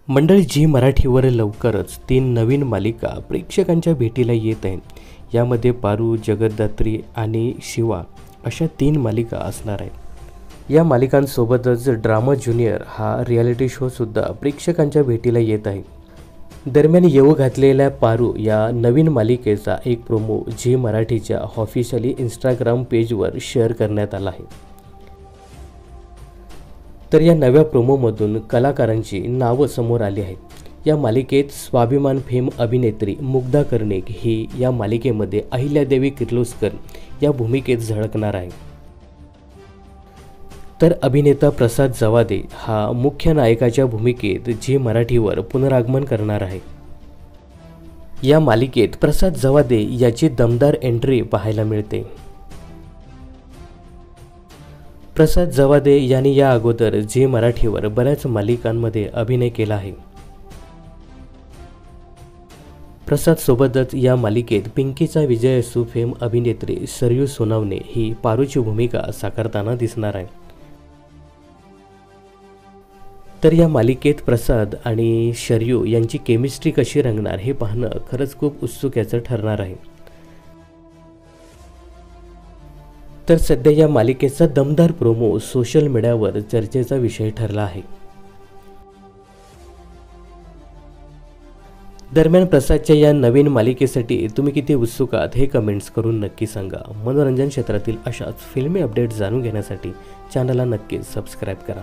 मंडळी, झी मराठीवर लवकरच 3 नवीन मालिका प्रेक्षकांच्या भेटीला येत आहेत। यामध्ये पारू, जगद्धात्री आणि शिवा अशा 3 मालिका असणार आहेत। या मालिकांसोबतच ड्रामा ज्युनियर हा रियालिटी शो सुद्धा प्रेक्षकांच्या भेटीला येत आहे। दरम्यान येऊ घातलेल्या पारू या नवीन मालिकेचा एक प्रोमो झी मराठीच्या ऑफिशियली इंस्टाग्राम पेजवर शेअर करण्यात आला आहे। तर या नव्या प्रोमोमधून कलाकारांची नावं समोर आली आहेत। या मालिकेत स्वाभिमान फेम अभिनेत्री मुग्धा कर्णिक ही या मालिकेमध्ये अहिल्यादेवी किर्लोस्कर या भूमिकेत झळकणार आहे। तर अभिनेता प्रसाद जवादे हा मुख्य नायकाच्या भूमिकेत झी मराठीवर पुनरागमन करणार आहे। या मालिकेत प्रसाद जवादे याची दमदार एंट्री पाहायला मिळते। प्रसाद जवादे यांनी या अगोदर झी मराठीवर बऱ्याच मालिकांमध्ये अभिनय केला आहे। प्रसाद सोबतच या मालिकेत पिंकीचा विजय असू फेम अभिनेत्री सरयू सोनावणे ही पारूची भूमिका साकारताना दिसणार आहे। तर या मालिकेत प्रसाद आणि शरयू यांची केमिस्ट्री कशी रंगणार हे पाहणं खरंच खूप उत्सुकतेचं ठरणार आहे। तर सध्या या मालिकेचा दमदार प्रोमो सोशल मीडियावर चर्चेचा विषय ठरला आहे। दरम्यान प्रसादच्या या नवीन मालिकेसाठी तुम्ही किती उत्सुक आहात हे कमेंट्स करून नक्की सांगा। मनोरंजन क्षेत्रातील अशाच फिल्मी अपडेट्स जाणून घेण्यासाठी चॅनलला नक्कीच सबस्क्राईब करा।